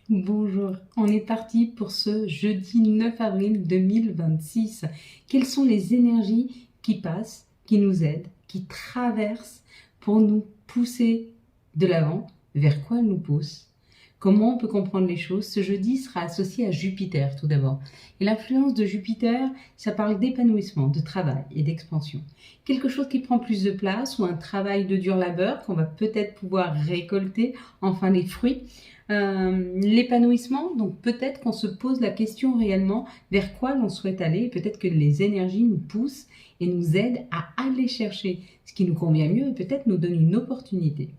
Bonjour, on est parti pour ce jeudi 9 avril 2026. Quelles sont les énergies qui passent, qui nous aident, qui traversent pour nous pousser de l'avant? Vers quoi elles nous poussent? Comment on peut comprendre les choses? Ce jeudi sera associé à Jupiter tout d'abord. Et l'influence de Jupiter, ça parle d'épanouissement, de travail et d'expansion. Quelque chose qui prend plus de place ou un travail de dur labeur qu'on va peut-être pouvoir récolter, enfin les fruits. L'épanouissement, donc peut-être qu'on se pose la question réellement vers quoi l'on souhaite aller, peut-être que les énergies nous poussent et nous aident à aller chercher ce qui nous convient mieux et peut-être nous donne une opportunité.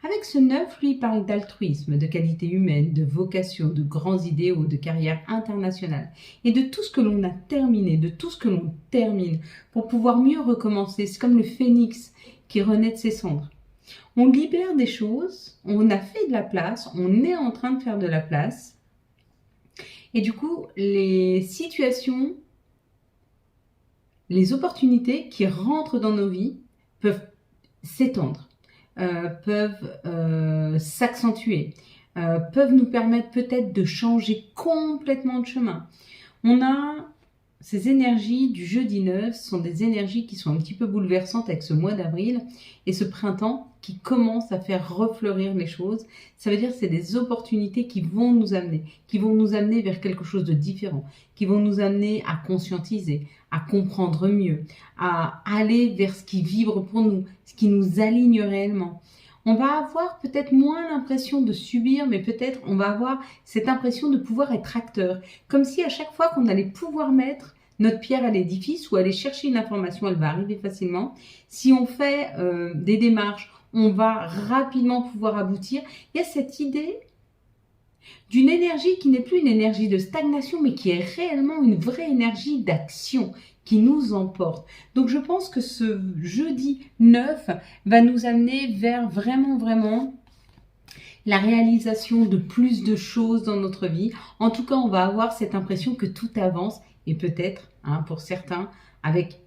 Avec ce 9, lui, il parle d'altruisme, de qualité humaine, de vocation, de grands idéaux, de carrière internationale et de tout ce que l'on a terminé, de tout ce que l'on termine pour pouvoir mieux recommencer. C'est comme le phénix qui renaît de ses cendres. On libère des choses, on a fait de la place, on est en train de faire de la place. Et du coup, les situations, les opportunités qui rentrent dans nos vies peuvent s'étendre, peuvent s'accentuer, peuvent nous permettre peut-être de changer complètement de chemin. On a ces énergies du jeudi 9 sont des énergies qui sont un petit peu bouleversantes avec ce mois d'avril et ce printemps qui commence à faire refleurir les choses. Ça veut dire que c'est des opportunités qui vont nous amener vers quelque chose de différent, qui vont nous amener à conscientiser, à comprendre mieux, à aller vers ce qui vibre pour nous, ce qui nous aligne réellement. On va avoir peut-être moins l'impression de subir, mais peut-être on va avoir cette impression de pouvoir être acteur. Comme si à chaque fois qu'on allait pouvoir mettre notre pierre à l'édifice ou aller chercher une information, elle va arriver facilement. Si on fait des démarches, on va rapidement pouvoir aboutir. Il y a cette idée d'une énergie qui n'est plus une énergie de stagnation, mais qui est réellement une vraie énergie d'action qui nous emporte. Donc je pense que ce jeudi 9 va nous amener vers vraiment la réalisation de plus de choses dans notre vie. En tout cas, on va avoir cette impression que tout avance et peut-être, pour certains, avec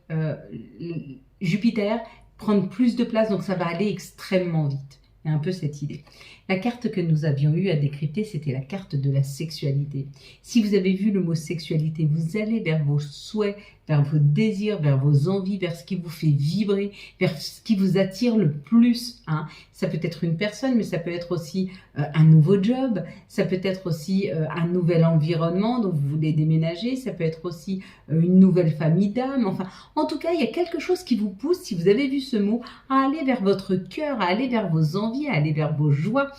Jupiter, prendre plus de place, donc ça va aller extrêmement vite. Il y a un peu cette idée. La carte que nous avions eu à décrypter, c'était la carte de la sexualité. Si vous avez vu le mot sexualité, vous allez vers vos souhaits, vers vos désirs, vers vos envies, vers ce qui vous fait vibrer, vers ce qui vous attire le plus. Ça peut être une personne, mais ça peut être aussi un nouveau job, ça peut être aussi un nouvel environnement dont vous voulez déménager, ça peut être aussi une nouvelle famille d'âmes. Enfin, en tout cas, il y a quelque chose qui vous pousse, si vous avez vu ce mot, à aller vers votre cœur, à aller vers vos envies, à aller vers vos joies.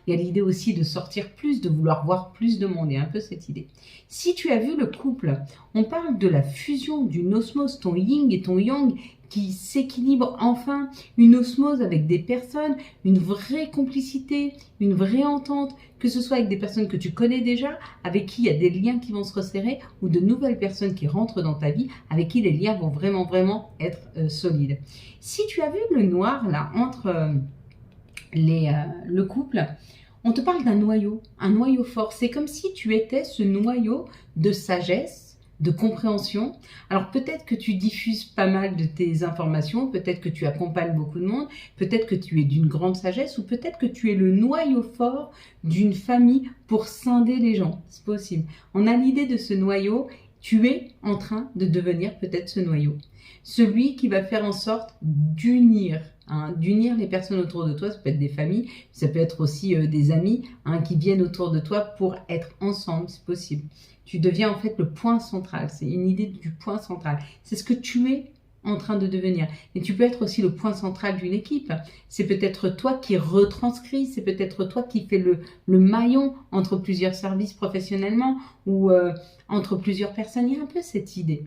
Il y a l'idée aussi de sortir plus, de vouloir voir plus de monde. Il y a un peu cette idée. Si tu as vu le couple, on parle de la fusion d'une osmose, ton yin et ton yang, qui s'équilibre enfin, une osmose avec des personnes, une vraie complicité, une vraie entente, que ce soit avec des personnes que tu connais déjà, avec qui il y a des liens qui vont se resserrer, ou de nouvelles personnes qui rentrent dans ta vie, avec qui les liens vont vraiment être solides. Si tu as vu le noir là, entre le couple, on te parle d'un noyau, un noyau fort. C'est comme si tu étais ce noyau de sagesse, de compréhension. Alors peut-être que tu diffuses pas mal de tes informations, peut-être que tu accompagnes beaucoup de monde, peut-être que tu es d'une grande sagesse ou peut-être que tu es le noyau fort d'une famille pour scinder les gens. C'est possible. On a l'idée de ce noyau, tu es en train de devenir peut-être ce noyau. Celui qui va faire en sorte d'unir les personnes autour de toi. Ça peut être des familles, ça peut être aussi des amis qui viennent autour de toi pour être ensemble, c'est possible. Tu deviens en fait le point central, c'est une idée du point central. C'est ce que tu es en train de devenir. Et tu peux être aussi le point central d'une équipe. C'est peut-être toi qui retranscris, c'est peut-être toi qui fais le maillon entre plusieurs services professionnellement ou entre plusieurs personnes. Il y a un peu cette idée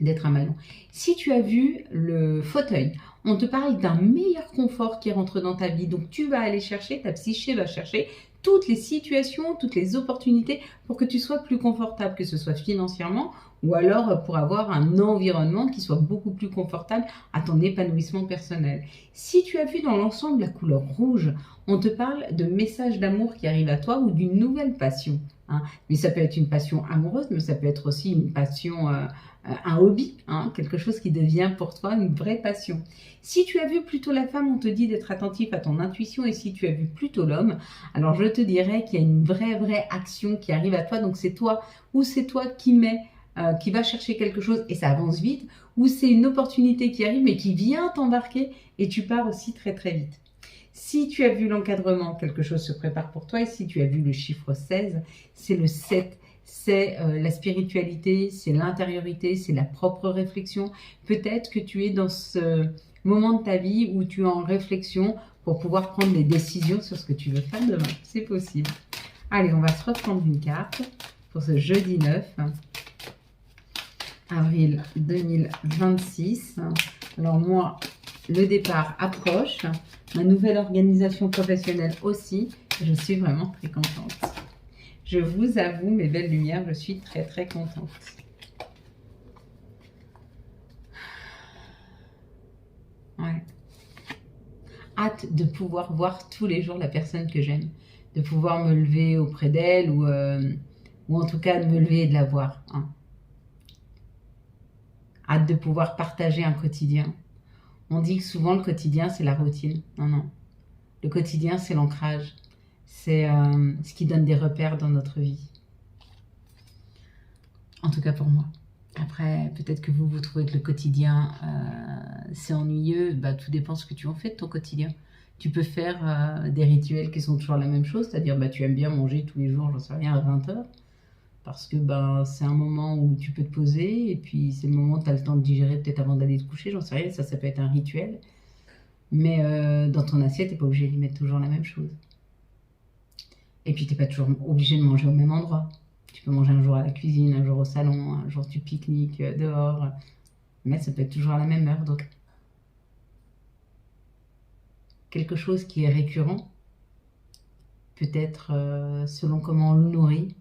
d'être un maillon. Si tu as vu le fauteuil, on te parle d'un meilleur confort qui rentre dans ta vie. Donc tu vas aller chercher, ta psyché va chercher toutes les situations, toutes les opportunités pour que tu sois plus confortable, que ce soit financièrement ou alors pour avoir un environnement qui soit beaucoup plus confortable à ton épanouissement personnel. Si tu as vu dans l'ensemble la couleur rouge, on te parle de messages d'amour qui arrivent à toi ou d'une nouvelle passion. Hein. Mais ça peut être une passion amoureuse, mais ça peut être aussi une passion, un hobby, hein, quelque chose qui devient pour toi une vraie passion. Si tu as vu plutôt la femme, on te dit d'être attentif à ton intuition, et si tu as vu plutôt l'homme, alors je te dirais qu'il y a une vraie action qui arrive à toi, donc c'est toi, ou c'est toi qui va chercher quelque chose et ça avance vite, ou c'est une opportunité qui arrive mais qui vient t'embarquer et tu pars aussi très vite. Si tu as vu l'encadrement, quelque chose se prépare pour toi, et si tu as vu le chiffre 16, c'est le 7. C'est la spiritualité, c'est l'intériorité, c'est la propre réflexion. Peut-être que tu es dans ce moment de ta vie où tu es en réflexion pour pouvoir prendre des décisions sur ce que tu veux faire demain. C'est possible. Allez, on va se reprendre une carte pour ce jeudi 9 avril 2026. Alors moi, le départ approche, ma nouvelle organisation professionnelle aussi. Je suis vraiment très contente. Je vous avoue, mes belles lumières, je suis très contente. Ouais. Hâte de pouvoir voir tous les jours la personne que j'aime, de pouvoir me lever auprès d'elle ou en tout cas de me lever et de la voir. Hein. Hâte de pouvoir partager un quotidien. On dit que souvent le quotidien c'est la routine. Non. Le quotidien c'est l'ancrage. C'est ce qui donne des repères dans notre vie. En tout cas pour moi. Après, peut-être que vous trouvez que le quotidien c'est ennuyeux. Bah, tout dépend ce que tu en fais de ton quotidien. Tu peux faire des rituels qui sont toujours la même chose. C'est-à-dire bah, tu aimes bien manger tous les jours, j'en sais rien, à 20 h. Parce que ben, c'est un moment où tu peux te poser, et puis c'est le moment où tu as le temps de digérer peut-être avant d'aller te coucher, j'en sais rien, ça peut être un rituel. Mais dans ton assiette, tu n'es pas obligé d'y mettre toujours la même chose. Et puis tu n'es pas toujours obligé de manger au même endroit. Tu peux manger un jour à la cuisine, un jour au salon, un jour tu pique-niques dehors. Mais ça peut être toujours à la même heure. Donc quelque chose qui est récurrent, peut-être selon comment on le nourrit,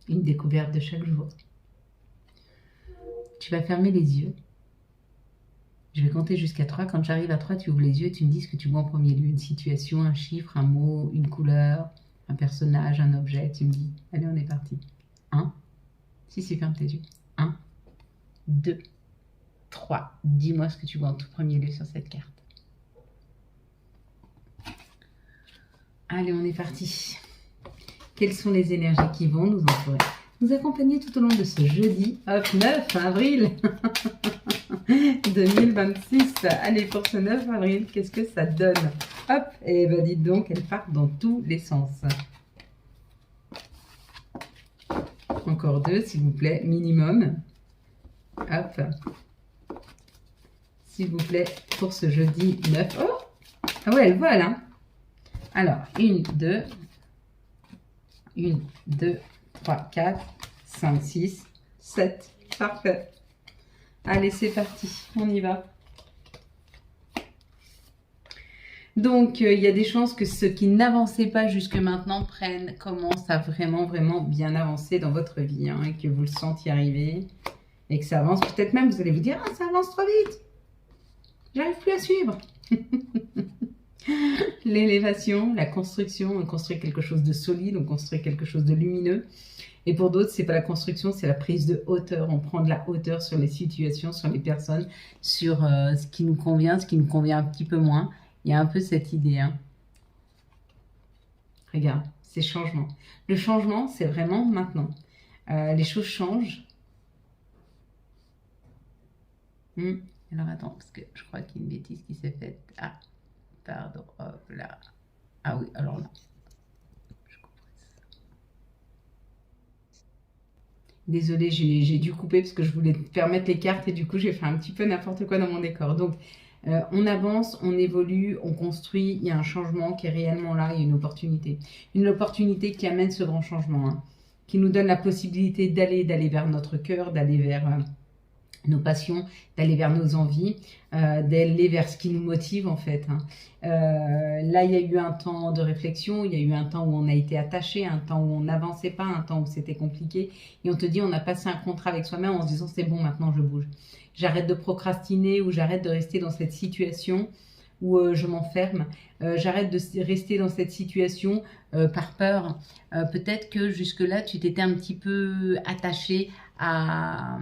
une découverte de chaque jour. Tu vas fermer les yeux. Je vais compter jusqu'à 3. Quand j'arrive à 3, tu ouvres les yeux et tu me dis ce que tu vois en premier lieu. Une situation, un chiffre, un mot, une couleur, un personnage, un objet. Tu me dis, allez, on est parti. 1. Si, ferme tes yeux. 1, 2, 3. Dis-moi ce que tu vois en tout premier lieu sur cette carte. Allez, on est parti. Quelles sont les énergies qui vont nous entourer, nous accompagner tout au long de ce jeudi 9 avril 2026. Allez, pour ce 9 avril, qu'est-ce que ça donne? Hop, et ben dites donc, elle part dans tous les sens. Encore 2, s'il vous plaît, minimum. Hop. S'il vous plaît, pour ce jeudi 9. Oh, ah ouais, elle vole, hein. Alors, 1, 2... 1, 2, 3, 4, 5, 6, 7. Parfait. Allez, c'est parti. On y va. Donc, il y a des chances que ceux qui n'avançaient pas jusque maintenant commencent à vraiment bien avancer dans votre vie. Hein, et que vous le sentiez arriver. Et que ça avance. Peut-être même, vous allez vous dire, ah, ça avance trop vite. J'arrive plus à suivre. L'élévation, la construction, on construit quelque chose de solide, on construit quelque chose de lumineux. Et pour d'autres, c'est pas la construction, c'est la prise de hauteur. On prend de la hauteur sur les situations, sur les personnes, sur ce qui nous convient un petit peu moins. Il y a un peu cette idée. Hein. Regarde, c'est changement. Le changement, c'est vraiment maintenant. Les choses changent. Alors attends, parce que je crois qu'il y a une bêtise qui s'est faite. Ah, pardon, hop là. Ah oui, alors là. Désolée, j'ai dû couper parce que je voulais faire mettre les cartes et du coup j'ai fait un petit peu n'importe quoi dans mon décor. Donc on avance, on évolue, on construit, il y a un changement qui est réellement là, il y a une opportunité. Une opportunité qui amène ce grand changement, hein, qui nous donne la possibilité d'aller vers notre cœur, d'aller vers nos passions, d'aller vers nos envies, d'aller vers ce qui nous motive en fait. Là, il y a eu un temps de réflexion, il y a eu un temps où on a été attaché, un temps où on n'avançait pas, un temps où c'était compliqué. Et on te dit, on a passé un contrat avec soi-même en se disant, c'est bon, maintenant je bouge. J'arrête de procrastiner ou j'arrête de rester dans cette situation où je m'enferme. J'arrête de rester dans cette situation par peur. Peut-être que jusque-là, tu t'étais un petit peu attaché à,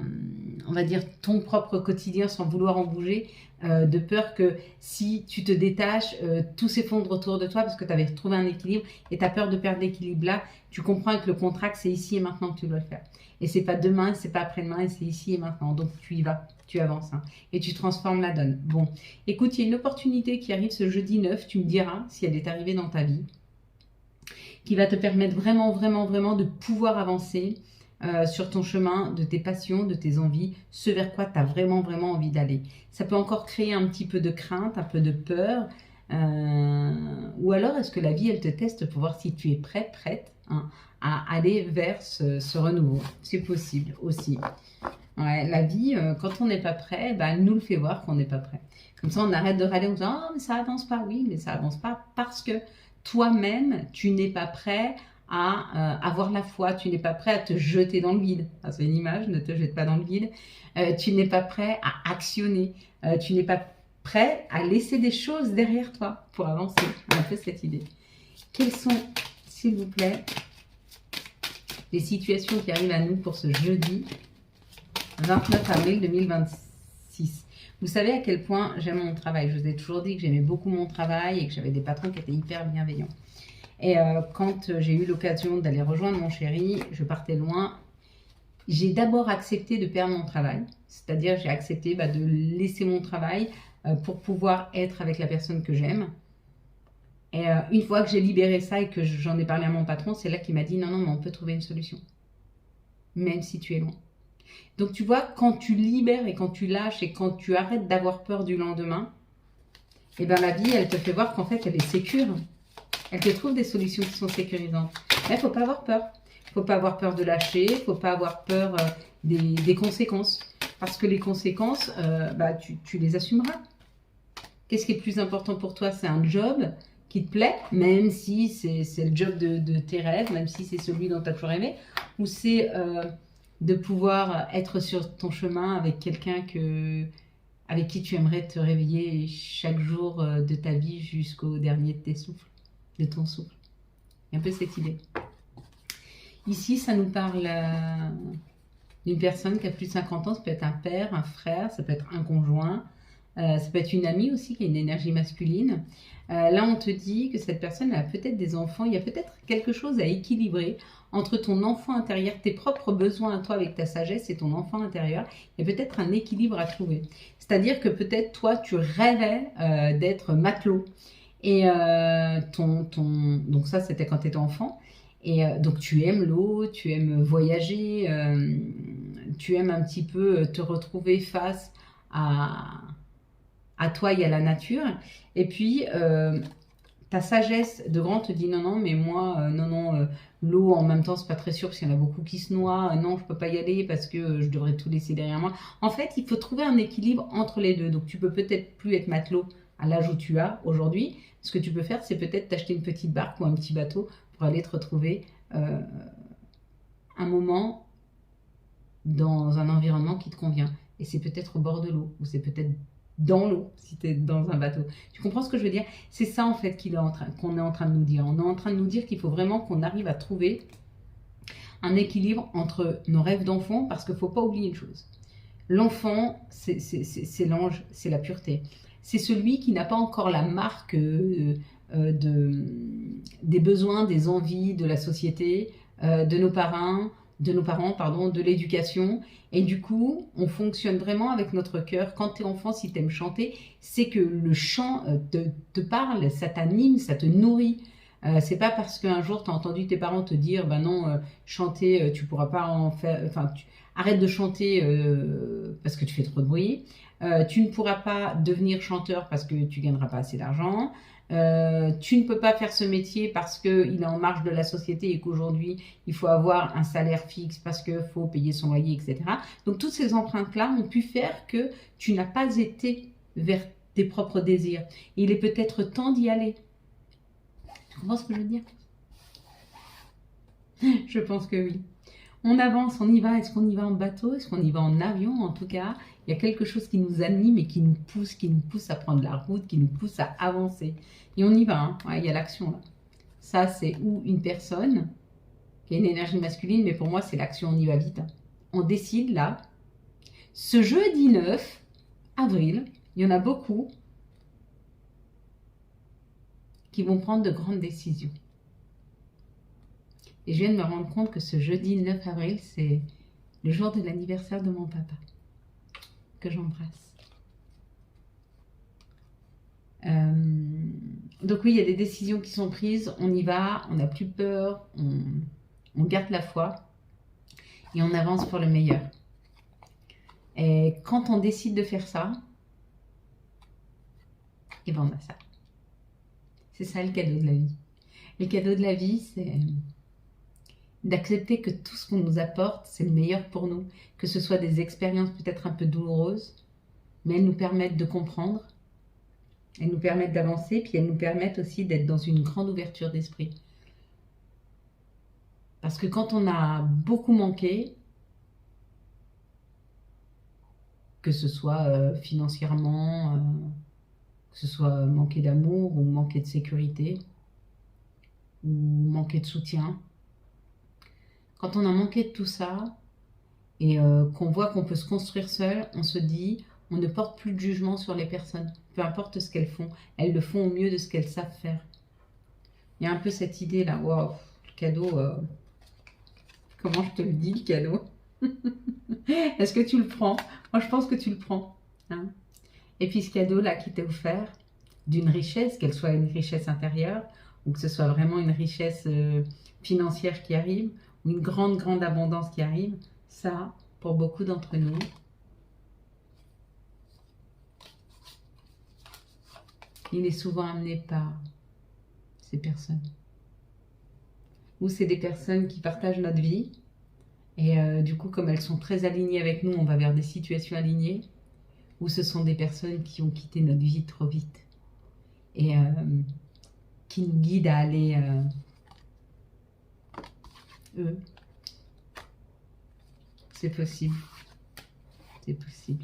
on va dire, ton propre quotidien sans vouloir en bouger, de peur que si tu te détaches, tout s'effondre autour de toi parce que tu avais trouvé un équilibre et tu as peur de perdre l'équilibre là. Tu comprends que le contrat, c'est ici et maintenant que tu dois le faire. Et c'est pas demain, c'est pas après-demain, et c'est ici et maintenant. Donc tu y vas, tu avances et tu transformes la donne. Bon, écoute, il y a une opportunité qui arrive ce jeudi 9, tu me diras si elle est arrivée dans ta vie, qui va te permettre vraiment, vraiment, vraiment de pouvoir avancer sur ton chemin, de tes passions, de tes envies, ce vers quoi tu as vraiment, vraiment envie d'aller. Ça peut encore créer un petit peu de crainte, un peu de peur, ou alors est-ce que la vie, elle te teste pour voir si tu es prêt, prête à aller vers ce renouveau. C'est possible aussi. Ouais, la vie, quand on n'est pas prêt, bah, elle nous le fait voir qu'on n'est pas prêt. Comme ça, on arrête de râler en disant « Oh, mais ça avance pas. » Oui, mais ça avance pas parce que toi-même, tu n'es pas prêt à avoir la foi, tu n'es pas prêt à te jeter dans le vide. Ah, c'est une image, ne te jette pas dans le vide. Tu n'es pas prêt à actionner. Tu n'es pas prêt à laisser des choses derrière toi pour avancer. Un peu cette idée. Quelles sont, s'il vous plaît, les situations qui arrivent à nous pour ce jeudi 29 avril 2026. Vous savez à quel point j'aime mon travail. Je vous ai toujours dit que j'aimais beaucoup mon travail et que j'avais des patrons qui étaient hyper bienveillants. Et quand j'ai eu l'occasion d'aller rejoindre mon chéri, je partais loin. J'ai d'abord accepté de perdre mon travail. C'est-à-dire j'ai accepté de laisser mon travail pour pouvoir être avec la personne que j'aime. Et une fois que j'ai libéré ça et que j'en ai parlé à mon patron, c'est là qu'il m'a dit « Non, non, mais on peut trouver une solution. Même si tu es loin. » Donc tu vois, quand tu libères et quand tu lâches et quand tu arrêtes d'avoir peur du lendemain, et ben la vie, elle te fait voir qu'en fait, elle est sécure. Elle te trouve des solutions qui sont sécurisantes. Mais il ne faut pas avoir peur. Il ne faut pas avoir peur de lâcher. Il ne faut pas avoir peur des conséquences. Parce que les conséquences, tu les assumeras. Qu'est-ce qui est plus important pour toi? C'est un job qui te plaît, même si c'est le job de tes rêves, même si c'est celui dont tu as toujours rêvé, ou c'est de pouvoir être sur ton chemin avec quelqu'un avec qui tu aimerais te réveiller chaque jour de ta vie jusqu'au dernier de tes souffles, de ton souffle. Il y a un peu cette idée. Ici, ça nous parle d'une personne qui a plus de 50 ans. Ça peut être un père, un frère, ça peut être un conjoint, ça peut être une amie aussi qui a une énergie masculine. Là, on te dit que cette personne a peut-être des enfants. Il y a peut-être quelque chose à équilibrer entre ton enfant intérieur, tes propres besoins à toi avec ta sagesse et ton enfant intérieur. Il y a peut-être un équilibre à trouver. C'est-à-dire que peut-être toi, tu rêvais d'être matelot. Et donc ça, c'était quand tu étais enfant. Et donc tu aimes l'eau, tu aimes voyager, tu aimes un petit peu te retrouver face à toi et à la nature. Et puis, ta sagesse de grand te dit non, non, mais moi, l'eau en même temps, c'est pas très sûr parce qu'il y en a beaucoup qui se noient. Non, je peux pas y aller parce que je devrais tout laisser derrière moi. En fait, il faut trouver un équilibre entre les deux. Donc, tu peux peut-être plus être matelot à l'âge où tu as aujourd'hui. Ce que tu peux faire, c'est peut-être t'acheter une petite barque ou un petit bateau pour aller te retrouver un moment dans un environnement qui te convient. Et c'est peut-être au bord de l'eau ou c'est peut-être dans l'eau, si tu es dans un bateau. Tu comprends ce que je veux dire? C'est ça, en fait, qu'on est en train de nous dire. On est en train de nous dire qu'il faut vraiment qu'on arrive à trouver un équilibre entre nos rêves d'enfant, parce qu'il ne faut pas oublier une chose. L'enfant, c'est l'ange, c'est la pureté. C'est celui qui n'a pas encore la marque des besoins, des envies de la société, de nos parents, de l'éducation. Et du coup, on fonctionne vraiment avec notre cœur. Quand tu es enfant, si tu aimes chanter, c'est que le chant te parle, ça t'anime, ça te nourrit. C'est pas parce qu'un jour tu as entendu tes parents te dire bah non, chanter, tu pourras pas en faire, enfin, arrête de chanter parce que tu fais trop de bruit. Tu ne pourras pas devenir chanteur parce que tu gagneras pas assez d'argent. Tu ne peux pas faire ce métier parce qu'il est en marge de la société et qu'aujourd'hui, il faut avoir un salaire fixe parce qu'il faut payer son loyer, etc. Donc, toutes ces empreintes-là ont pu faire que tu n'as pas été vers tes propres désirs. Il est peut-être temps d'y aller. Tu comprends ce que je veux dire? Je pense que oui. On avance, on y va. Est-ce qu'on y va en bateau? Est-ce qu'on y va en avion? En tout cas, il y a quelque chose qui nous anime et qui nous pousse à prendre la route, qui nous pousse à avancer. Et on y va, hein. Ouais, il y a l'action là. Ça, c'est où une personne qui a une énergie masculine, mais pour moi, c'est l'action, on y va vite, hein. On décide là, ce jeudi 9 avril, il y en a beaucoup qui vont prendre de grandes décisions. Et je viens de me rendre compte que ce jeudi 9 avril, c'est le jour de l'anniversaire de mon papa, que j'embrasse. Donc oui, il y a des décisions qui sont prises, on y va, on n'a plus peur, on garde la foi et on avance pour le meilleur. Et quand on décide de faire ça, et ben on a ça. C'est ça le cadeau de la vie. Le cadeau de la vie, c'est d'accepter que tout ce qu'on nous apporte, c'est le meilleur pour nous, que ce soit des expériences peut-être un peu douloureuses, mais elles nous permettent de comprendre, elles nous permettent d'avancer, puis elles nous permettent aussi d'être dans une grande ouverture d'esprit. Parce que quand on a beaucoup manqué, que ce soit financièrement, que ce soit manquer d'amour ou manquer de sécurité, ou manquer de soutien, quand on a manqué de tout ça et qu'on voit qu'on peut se construire seul, on se dit, on ne porte plus de jugement sur les personnes, peu importe ce qu'elles font, elles le font au mieux de ce qu'elles savent faire. Il y a un peu cette idée là, wow, le cadeau, comment je te le dis, le cadeau? Est-ce que tu le prends? Moi je pense que tu le prends, hein. Et puis ce cadeau là qui t'est offert, d'une richesse, qu'elle soit une richesse intérieure, ou que ce soit vraiment une richesse financière qui arrive, ou une grande, grande abondance qui arrive, ça, pour beaucoup d'entre nous, il est souvent amené par ces personnes. Ou c'est des personnes qui partagent notre vie, et du coup, comme elles sont très alignées avec nous, on va vers des situations alignées, ou ce sont des personnes qui ont quitté notre vie trop vite, et qui nous guident à aller eux. C'est possible. C'est possible.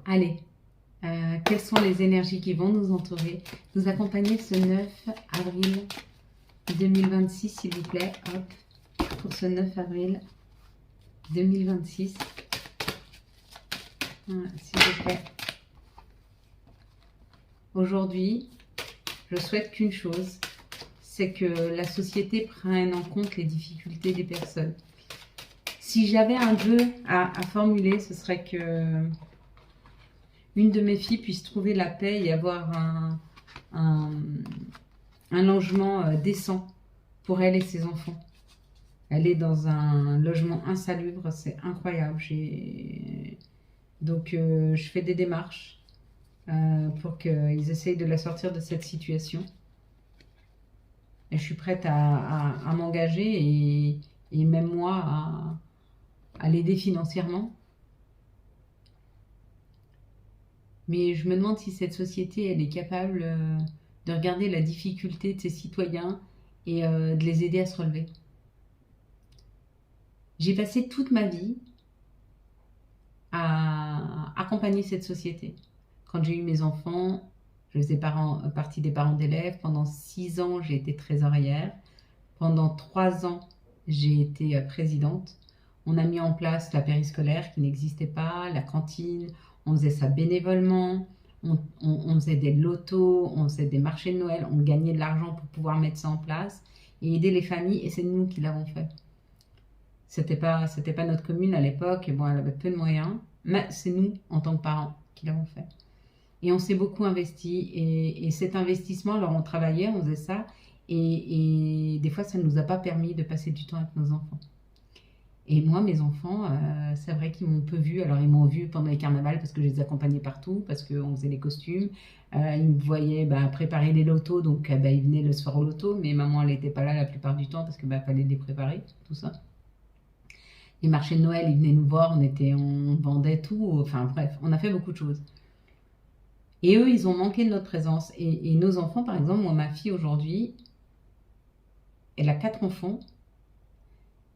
Allez, quelles sont les énergies qui vont nous entourer, nous accompagner ce 9 avril 2026, s'il vous plaît. Hop, pour ce 9 avril 2026. Voilà, s'il vous plaît. Aujourd'hui, je souhaite qu'une chose, c'est que la société prenne en compte les difficultés des personnes. Si j'avais un vœu à formuler, ce serait que une de mes filles puisse trouver la paix et avoir un logement décent pour elle et ses enfants. Elle est dans un logement insalubre, c'est incroyable. Donc je fais des démarches pour qu'ils essayent de la sortir de cette situation. Et je suis prête à m'engager et même moi à l'aider financièrement. Mais je me demande si cette société, elle est capable de regarder la difficulté de ses citoyens et de les aider à se relever. J'ai passé toute ma vie à accompagner cette société. Quand j'ai eu mes enfants, je faisais partie des parents d'élèves. Pendant 6 ans, j'ai été trésorière. Pendant 3 ans, j'ai été présidente. On a mis en place la périscolaire qui n'existait pas, la cantine. On faisait ça bénévolement. On faisait des lotos, on faisait des marchés de Noël. On gagnait de l'argent pour pouvoir mettre ça en place et aider les familles. Et c'est nous qui l'avons fait. C'était pas notre commune à l'époque. Et bon, elle avait peu de moyens. Mais c'est nous, en tant que parents, qui l'avons fait. Et on s'est beaucoup investi. Et cet investissement, alors on travaillait, on faisait ça. Et des fois, ça ne nous a pas permis de passer du temps avec nos enfants. Et moi, mes enfants, c'est vrai qu'ils m'ont peu vu. Alors, ils m'ont vu pendant les carnavals parce que je les accompagnais partout, parce qu'on faisait les costumes. Ils me voyaient préparer les lotos, donc ils venaient le soir au loto. Mais maman, elle n'était pas là la plupart du temps parce que fallait les préparer, tout ça. Les marchés de Noël, ils venaient nous voir, on vendait tout. Enfin bref, on a fait beaucoup de choses. Et eux, ils ont manqué de notre présence. Et nos enfants, par exemple, moi, ma fille aujourd'hui, elle a 4 enfants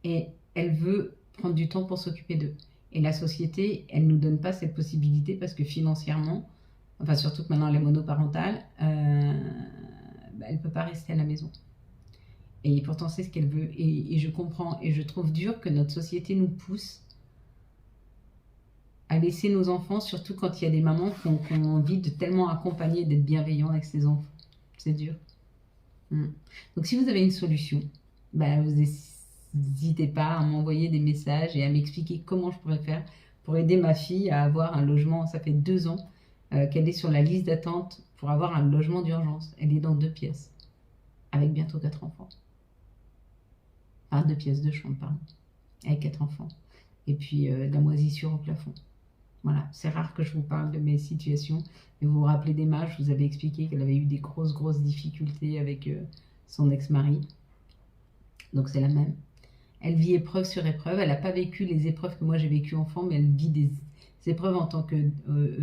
et elle veut prendre du temps pour s'occuper d'eux. Et la société, elle ne nous donne pas cette possibilité parce que financièrement, enfin surtout que maintenant elle est monoparentale, elle ne peut pas rester à la maison. Et pourtant c'est ce qu'elle veut. Et je comprends et je trouve dur que notre société nous pousse à laisser nos enfants, surtout quand il y a des mamans qui ont envie de tellement accompagner, d'être bienveillants avec ses enfants. C'est dur. Donc si vous avez une solution, vous n'hésitez pas à m'envoyer des messages et à m'expliquer comment je pourrais faire pour aider ma fille à avoir un logement. Ça fait 2 ans qu'elle est sur la liste d'attente pour avoir un logement d'urgence. Elle est dans 2 pièces, avec bientôt 4 enfants. Enfin, 2 pièces, 2 chambres, pardon, avec 4 enfants. Et puis de la moisissure au plafond. Voilà, c'est rare que je vous parle de mes situations. Mais vous vous rappelez d'Emma, je vous avais expliqué qu'elle avait eu des grosses difficultés avec son ex-mari. Donc c'est la même. Elle vit épreuve sur épreuve. Elle n'a pas vécu les épreuves que moi j'ai vécues enfant, mais elle vit des épreuves en tant que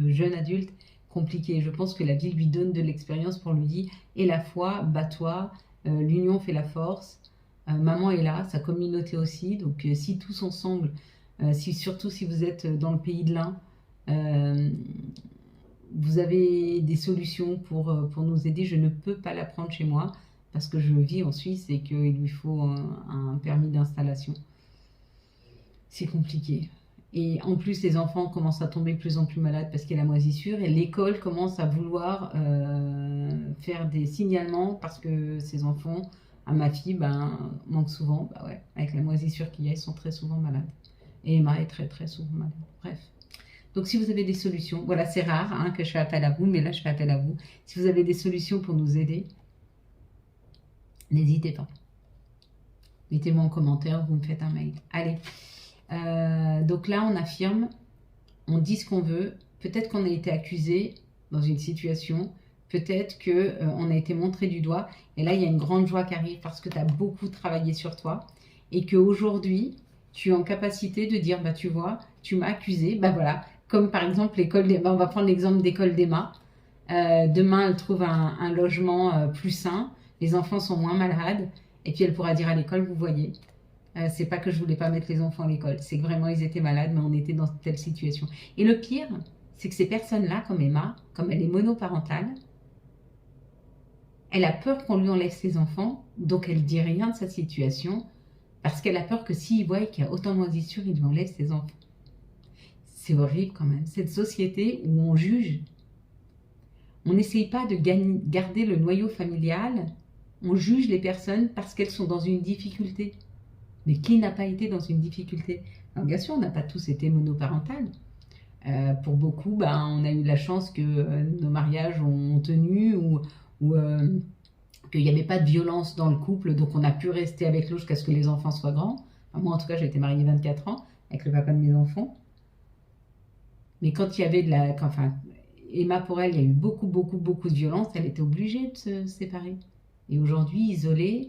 jeune adulte compliquées. Je pense que la vie lui donne de l'expérience pour lui dire « Et la foi, bats-toi, l'union fait la force. Maman est là, sa communauté aussi. Donc si tous ensemble, surtout si vous êtes dans le pays de l'Ain, vous avez des solutions pour nous aider. Je ne peux pas la prendre chez moi parce que je vis en Suisse et qu'il lui faut un permis d'installation. C'est compliqué. Et en plus, les enfants commencent à tomber de plus en plus malades parce qu'il y a la moisissure et l'école commence à vouloir faire des signalements parce que ces enfants, à ma fille, manquent souvent. Avec la moisissure qu'il y a, ils sont très souvent malades. Et Emma est très souvent malade. Bref. Donc si vous avez des solutions, voilà, c'est rare que je fais appel à vous, mais là je fais appel à vous. Si vous avez des solutions pour nous aider, n'hésitez pas. Mettez-moi en commentaire, vous me faites un mail. Allez. Donc là, on affirme, on dit ce qu'on veut. Peut-être qu'on a été accusé dans une situation. Peut-être qu'on a été montré du doigt. Et là, il y a une grande joie qui arrive parce que tu as beaucoup travaillé sur toi. Et qu'aujourd'hui, tu es en capacité de dire, tu vois, tu m'as accusé. Voilà. Comme par exemple, l'école d'Emma. On va prendre l'exemple d'école d'Emma. Demain, elle trouve un logement plus sain. Les enfants sont moins malades. Et puis, elle pourra dire à l'école, vous voyez, c'est pas que je voulais pas mettre les enfants à l'école. C'est que vraiment, ils étaient malades, mais on était dans telle situation. Et le pire, c'est que ces personnes-là, comme Emma, comme elle est monoparentale, elle a peur qu'on lui enlève ses enfants. Donc, elle dit rien de sa situation parce qu'elle a peur que s'il voit qu'il y a autant de moisissures, il lui enlève ses enfants. C'est horrible quand même. Cette société où on juge, on n'essaye pas de garder le noyau familial. On juge les personnes parce qu'elles sont dans une difficulté. Mais qui n'a pas été dans une difficulté? Alors bien sûr, on n'a pas tous été monoparentales. Pour beaucoup, on a eu la chance que nos mariages ont tenu ou qu'il n'y avait pas de violence dans le couple, donc on a pu rester avec l'autre jusqu'à ce que les enfants soient grands. Enfin, moi, en tout cas, j'ai été mariée 24 ans avec le papa de mes enfants. Mais quand il y avait Emma, pour elle, il y a eu beaucoup de violence. Elle était obligée de se séparer. Et aujourd'hui, isolée,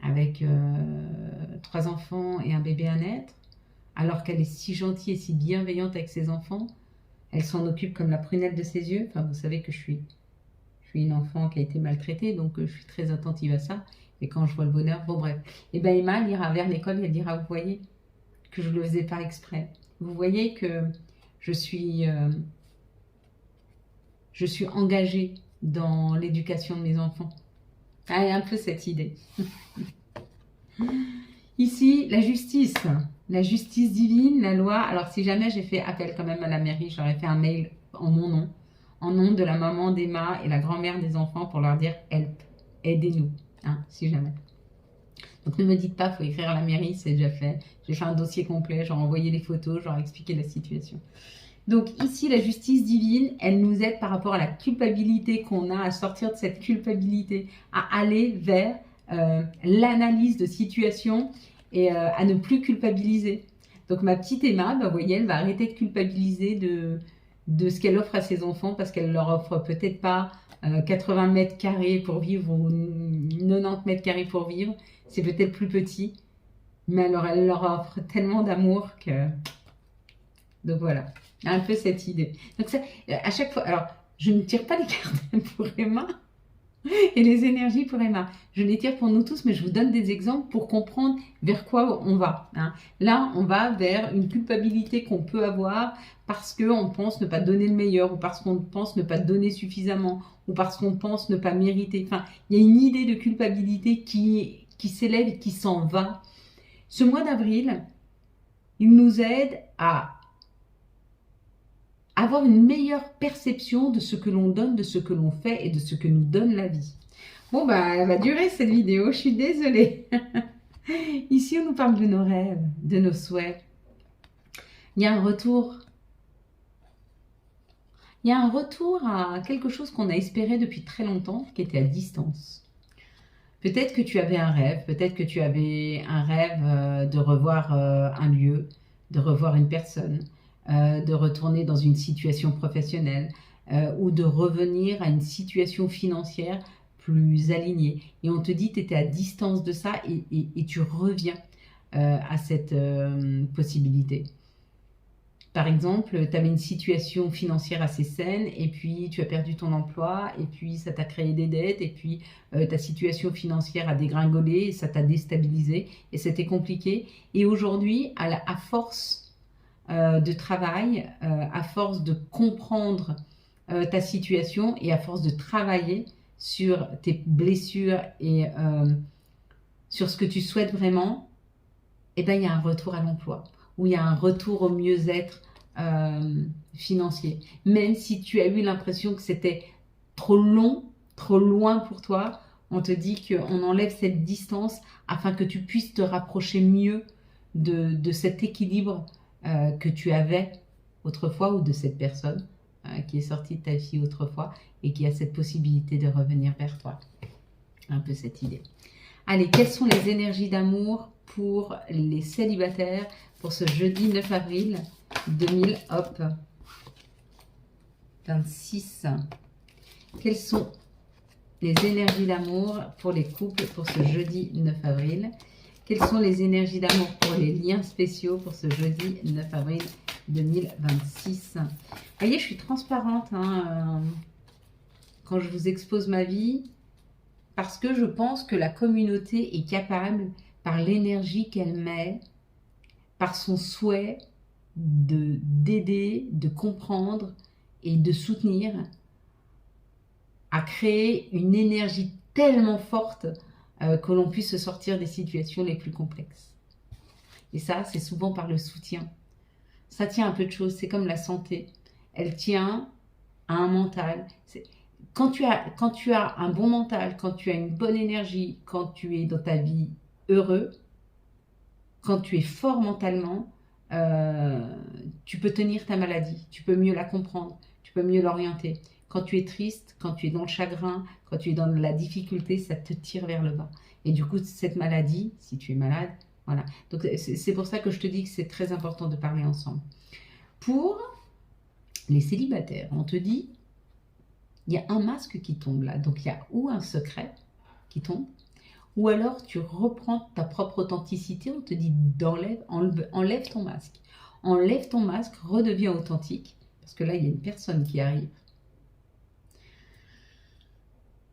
avec 3 enfants et un bébé à naître, alors qu'elle est si gentille et si bienveillante avec ses enfants, elle s'en occupe comme la prunelle de ses yeux. Enfin, vous savez que je suis une enfant qui a été maltraitée, donc je suis très attentive à ça. Et quand je vois le bonheur, bon bref. Et Emma, elle ira vers l'école et elle dira, vous voyez que je ne le faisais pas exprès. Vous voyez que je suis engagée dans l'éducation de mes enfants. Il y a un peu cette idée. Ici, la justice divine, la loi. Alors, si jamais j'ai fait appel quand même à la mairie, j'aurais fait un mail en mon nom de la maman d'Emma et la grand-mère des enfants pour leur dire « help », aidez-nous, si jamais. Donc, ne me dites pas, il faut écrire à la mairie, c'est déjà fait. J'ai fait un dossier complet, j'aurais envoyé les photos, j'aurais expliqué la situation. Donc, ici, la justice divine, elle nous aide par rapport à la culpabilité qu'on a, à sortir de cette culpabilité, à aller vers l'analyse de situation et à ne plus culpabiliser. Donc ma petite Emma, vous voyez, elle va arrêter de culpabiliser de ce qu'elle offre à ses enfants parce qu'elle leur offre peut-être pas 80 mètres carrés pour vivre ou 90 mètres carrés pour vivre. C'est peut-être plus petit, mais alors elle leur offre tellement d'amour que... Donc voilà, un peu cette idée. Donc ça, à chaque fois, alors je ne tire pas les cartes pour Emma et les énergies pour Emma. Je les tire pour nous tous, mais je vous donne des exemples pour comprendre vers quoi on va. Hein. Là, on va vers une culpabilité qu'on peut avoir parce qu'on pense ne pas donner le meilleur, ou parce qu'on pense ne pas donner suffisamment, ou parce qu'on pense ne pas mériter. Enfin, il y a une idée de culpabilité qui s'élève et qui s'en va. Ce mois d'avril, il nous aide à avoir une meilleure perception de ce que l'on donne, de ce que l'on fait et de ce que nous donne la vie. Bon, bah, elle va durer cette vidéo, je suis désolée. Ici, on nous parle de nos rêves, de nos souhaits. Il y a un retour. Il y a un retour à quelque chose qu'on a espéré depuis très longtemps, qui était à distance. Peut-être que tu avais un rêve, peut-être que tu avais un rêve de revoir un lieu, de revoir une personne, de retourner dans une situation professionnelle ou de revenir à une situation financière plus alignée. Et on te dit que tu étais à distance de ça et tu reviens à cette possibilité. Par exemple, tu avais une situation financière assez saine et puis tu as perdu ton emploi et puis ça t'a créé des dettes et puis ta situation financière a dégringolé et ça t'a déstabilisé et c'était compliqué. Et aujourd'hui, à force de travail, à force de comprendre ta situation et à force de travailler sur tes blessures et sur ce que tu souhaites vraiment, eh ben, il y a un retour à l'emploi, où il y a un retour au mieux-être financier. Même si tu as eu l'impression que c'était trop long, trop loin pour toi, on te dit qu'on enlève cette distance afin que tu puisses te rapprocher mieux de cet équilibre que tu avais autrefois ou de cette personne qui est sortie de ta vie autrefois et qui a cette possibilité de revenir vers toi. Un peu cette idée. Allez, quelles sont les énergies d'amour pour les célibataires pour ce jeudi 9 avril 2026. Quelles sont les énergies d'amour pour les couples pour ce jeudi 9 avril? Quelles sont les énergies d'amour pour les liens spéciaux pour ce jeudi 9 avril 2026? Vous voyez, je suis transparente quand je vous expose ma vie parce que je pense que la communauté est capable, par l'énergie qu'elle met, par son souhait d'aider, de comprendre et de soutenir, à créer une énergie tellement forte que l'on puisse se sortir des situations les plus complexes. Et ça, c'est souvent par le soutien. Ça tient à peu de choses, c'est comme la santé. Elle tient à un mental. Quand tu as un bon mental, quand tu as une bonne énergie, quand tu es dans ta vie heureux, quand tu es fort mentalement, tu peux tenir ta maladie, tu peux mieux la comprendre, tu peux mieux l'orienter. Quand tu es triste, quand tu es dans le chagrin, quand tu es dans la difficulté, ça te tire vers le bas. Et du coup, cette maladie, si tu es malade, voilà. Donc, c'est pour ça que je te dis que c'est très important de parler ensemble. Pour les célibataires, on te dit, il y a un masque qui tombe là. Donc, il y a ou un secret qui tombe, ou alors tu reprends ta propre authenticité, on te dit enlève ton masque. Enlève ton masque, redeviens authentique, parce que là, il y a une personne qui arrive.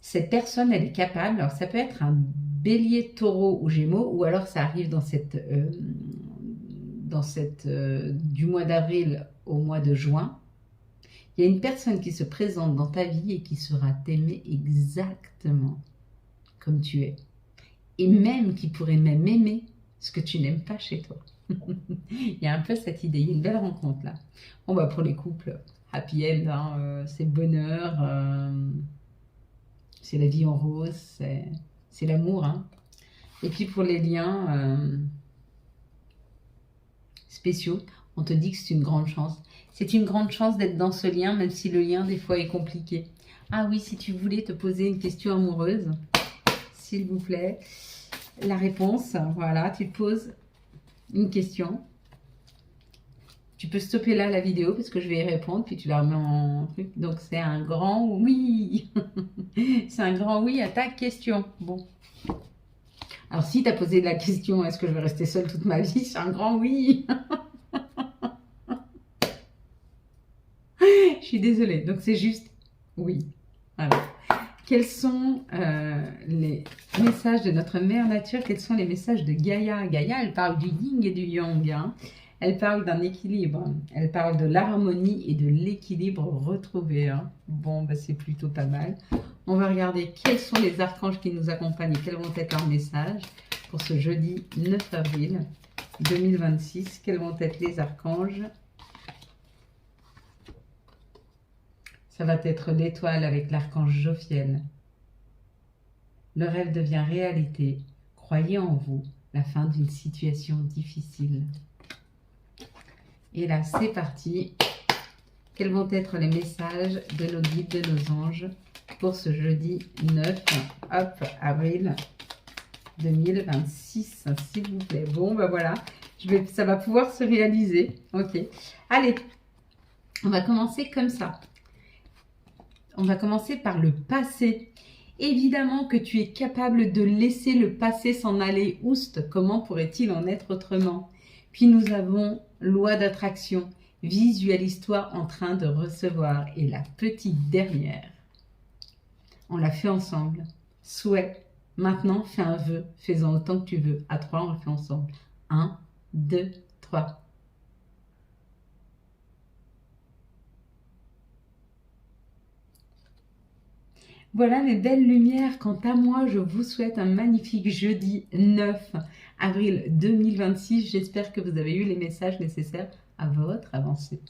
Cette personne, elle est capable, alors ça peut être un bélier, taureau ou gémeaux, ou alors ça arrive dans cette du mois d'avril au mois de juin. Il y a une personne qui se présente dans ta vie et qui sera t'aimer exactement comme tu es. Et même qui pourrait même aimer ce que tu n'aimes pas chez toi. Il y a un peu cette idée, il y a une belle rencontre là. Bon, bah pour les couples, happy end, c'est bonheur, c'est la vie en rose, c'est l'amour. Et puis pour les liens spéciaux, on te dit que c'est une grande chance. C'est une grande chance d'être dans ce lien, même si le lien des fois est compliqué. Ah oui, si tu voulais te poser une question amoureuse, s'il vous plaît. la réponse. Voilà, tu te poses une question. Tu peux stopper là la vidéo parce que je vais y répondre, puis tu la remets en truc. Donc c'est un grand oui. C'est un grand oui à ta question. Bon. Alors si tu as posé la question, est-ce que je vais rester seule toute ma vie? C'est un grand oui. Je suis désolée. Donc c'est juste oui. Voilà. Quels sont les messages de notre mère nature? Quels sont les messages de Gaïa? Gaïa, elle parle du yin et du yang. Hein. Elle parle d'un équilibre. Elle parle de l'harmonie et de l'équilibre retrouvé. Hein. Bon, bah, c'est plutôt pas mal. On va regarder quels sont les archanges qui nous accompagnent et quels vont être leurs messages pour ce jeudi 9 avril 2026. Quels vont être les archanges? Ça va être l'étoile avec l'archange Jophiel. Le rêve devient réalité. Croyez en vous. La fin d'une situation difficile. Et là, c'est parti. Quels vont être les messages de nos guides, de nos anges pour ce jeudi 9 avril 2026, s'il vous plaît. Bon, ben voilà, ça va pouvoir se réaliser. Ok. Allez, on va commencer comme ça. On va commencer par le passé. Évidemment que tu es capable de laisser le passé s'en aller. Oust, comment pourrait-il en être autrement? Puis nous avons loi d'attraction. Visualise-toi en train de recevoir. Et la petite dernière, on l'a fait ensemble. Souhait. Maintenant, fais un vœu. Fais-en autant que tu veux. À 3, on le fait ensemble. 1, 2, 3. Voilà mes belles lumières. Quant à moi, je vous souhaite un magnifique jeudi 9 avril 2026. J'espère que vous avez eu les messages nécessaires à votre avancée.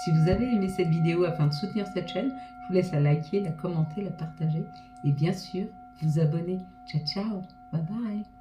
Si vous avez aimé cette vidéo afin de soutenir cette chaîne, je vous laisse la liker, la commenter, la partager et bien sûr vous abonner. Ciao, ciao, bye bye.